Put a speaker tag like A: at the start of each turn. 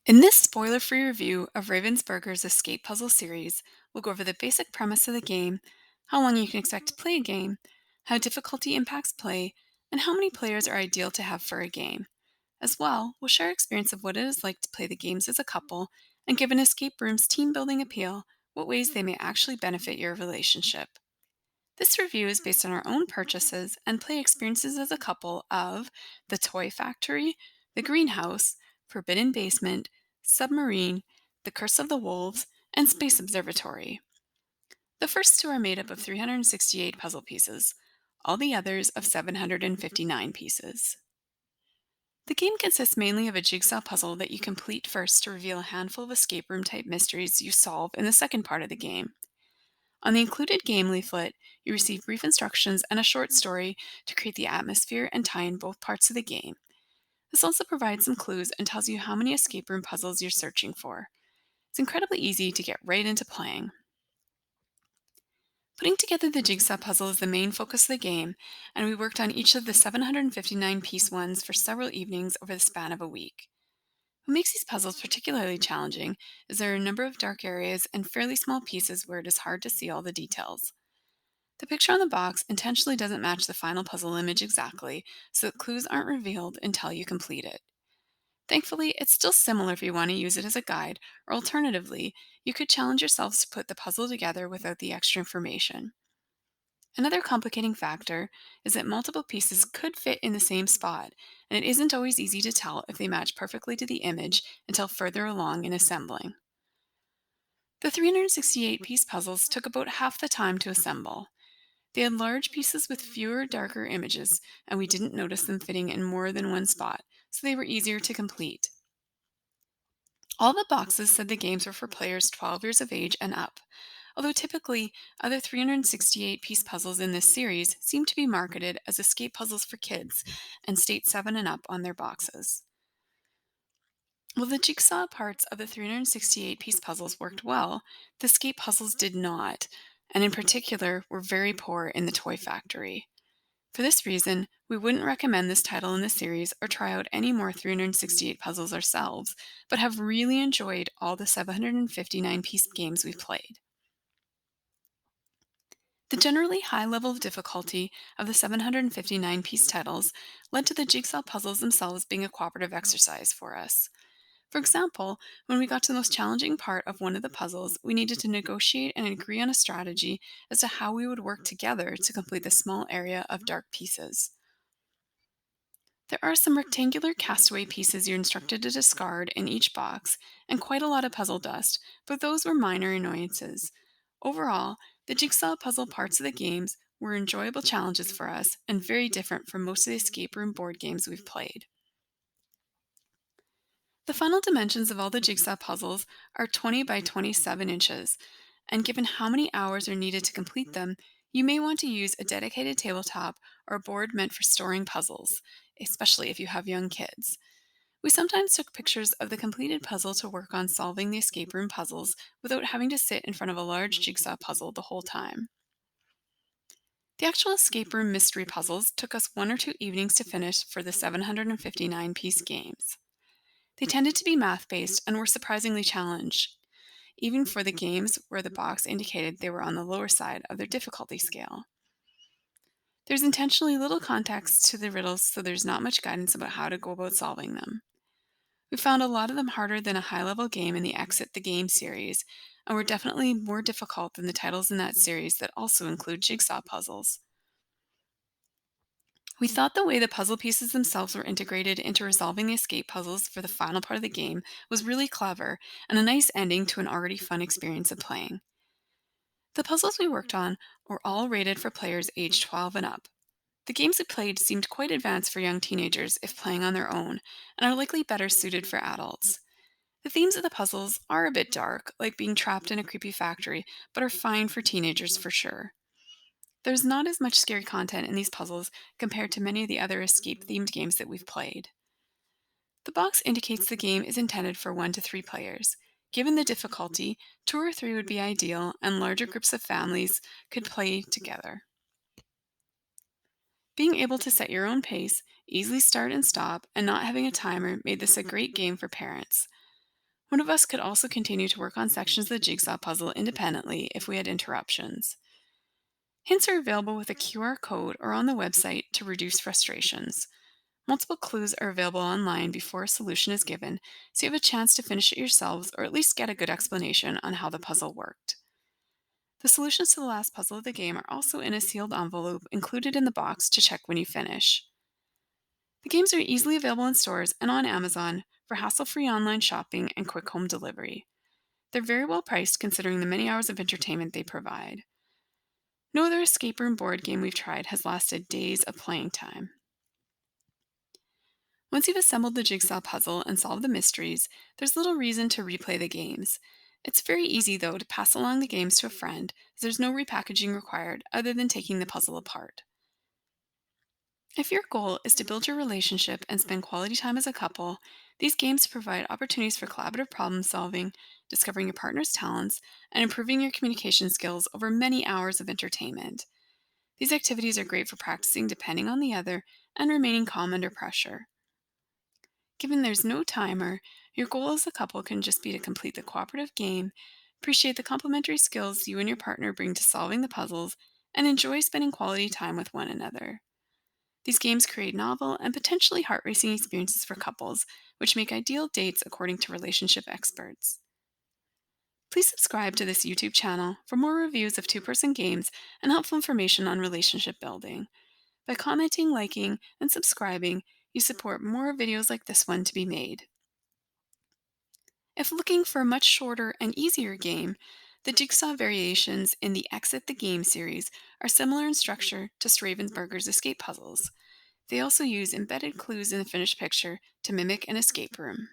A: In this spoiler-free review of Ravensburger's escape puzzle series, we'll go over the basic premise of the game, how long you can expect to play a game, how difficulty impacts play, and how many players are ideal to have for a game. As well, we'll share our experience of what it is like to play the games as a couple, and give an escape room's team-building appeal, what ways they may actually benefit your relationship. This review is based on our own purchases and play experiences as a couple of The Toy Factory, The Greenhouse, Forbidden Basement, Submarine, The Curse of the Wolves, and Space Observatory. The first two are made up of 368 puzzle pieces, all the others of 759 pieces. The game consists mainly of a jigsaw puzzle that you complete first to reveal a handful of escape room type mysteries you solve in the second part of the game. On the included game leaflet, you receive brief instructions and a short story to create the atmosphere and tie in both parts of the game. This also provides some clues and tells you how many escape room puzzles you're searching for. It's incredibly easy to get right into playing. Putting together the jigsaw puzzle is the main focus of the game, and we worked on each of the 759-piece ones for several evenings over the span of a week. What makes these puzzles particularly challenging is there are a number of dark areas and fairly small pieces where it is hard to see all the details. The picture on the box intentionally doesn't match the final puzzle image exactly, so that clues aren't revealed until you complete it. Thankfully, it's still similar if you want to use it as a guide, or alternatively, you could challenge yourselves to put the puzzle together without the extra information. Another complicating factor is that multiple pieces could fit in the same spot, and it isn't always easy to tell if they match perfectly to the image until further along in assembling. The 368-piece puzzles took about half the time to assemble. They had large pieces with fewer, darker images, and we didn't notice them fitting in more than one spot, so they were easier to complete. All the boxes said the games were for players 12 years of age and up, although typically other 368-piece puzzles in this series seem to be marketed as escape puzzles for kids and state 7 and up on their boxes. While the jigsaw parts of the 368-piece puzzles worked well, the escape puzzles did not, and in particular were very poor in the Toy Factory. For this reason, we wouldn't recommend this title in the series or try out any more 368 puzzles ourselves, but have really enjoyed all the 759-piece games we've played. The generally high level of difficulty of the 759-piece titles led to the jigsaw puzzles themselves being a cooperative exercise for us. For example, when we got to the most challenging part of one of the puzzles, we needed to negotiate and agree on a strategy as to how we would work together to complete the small area of dark pieces. There are some rectangular castaway pieces you're instructed to discard in each box, and quite a lot of puzzle dust, but those were minor annoyances. Overall, the jigsaw puzzle parts of the games were enjoyable challenges for us and very different from most of the escape room board games we've played. The final dimensions of all the jigsaw puzzles are 20 by 27 inches, and given how many hours are needed to complete them, you may want to use a dedicated tabletop or a board meant for storing puzzles, especially if you have young kids. We sometimes took pictures of the completed puzzle to work on solving the escape room puzzles without having to sit in front of a large jigsaw puzzle the whole time. The actual escape room mystery puzzles took us 1 or 2 evenings to finish for the 759-piece games. They tended to be math-based and were surprisingly challenged, even for the games where the box indicated they were on the lower side of their difficulty scale. There's intentionally little context to the riddles, so there's not much guidance about how to go about solving them. We found a lot of them harder than a high-level game in the Exit the Game series, and were definitely more difficult than the titles in that series that also include jigsaw puzzles. We thought the way the puzzle pieces themselves were integrated into resolving the escape puzzles for the final part of the game was really clever and a nice ending to an already fun experience of playing. The puzzles we worked on were all rated for players aged 12 and up. The games we played seemed quite advanced for young teenagers if playing on their own, and are likely better suited for adults. The themes of the puzzles are a bit dark, like being trapped in a creepy factory, but are fine for teenagers for sure. There's not as much scary content in these puzzles compared to many of the other escape-themed games that we've played. The box indicates the game is intended for 1 to 3 players. Given the difficulty, 2 or 3 would be ideal, and larger groups of families could play together. Being able to set your own pace, easily start and stop, and not having a timer made this a great game for parents. One of us could also continue to work on sections of the jigsaw puzzle independently if we had interruptions. Hints are available with a QR code or on the website to reduce frustrations. Multiple clues are available online before a solution is given, so you have a chance to finish it yourselves or at least get a good explanation on how the puzzle worked. The solutions to the last puzzle of the game are also in a sealed envelope included in the box to check when you finish. The games are easily available in stores and on Amazon for hassle free online shopping and quick home delivery. They're very well priced considering the many hours of entertainment they provide. No other escape room board game we've tried has lasted days of playing time. Once you've assembled the jigsaw puzzle and solved the mysteries, there's little reason to replay the games. It's very easy, though, to pass along the games to a friend, as there's no repackaging required other than taking the puzzle apart. If your goal is to build your relationship and spend quality time as a couple, these games provide opportunities for collaborative problem solving, discovering your partner's talents, and improving your communication skills over many hours of entertainment. These activities are great for practicing depending on the other and remaining calm under pressure. Given there's no timer, your goal as a couple can just be to complete the cooperative game, appreciate the complementary skills you and your partner bring to solving the puzzles, and enjoy spending quality time with one another. These games create novel and potentially heart racing experiences for couples, which make ideal dates according to relationship experts. Please subscribe to this YouTube channel for more reviews of two-person games and helpful information on relationship building. By commenting, liking, and subscribing, you support more videos like this one to be made. If looking for a much shorter and easier game, the jigsaw variations in the Exit the Game series are similar in structure to Stravenberger's escape puzzles. They also use embedded clues in the finished picture to mimic an escape room.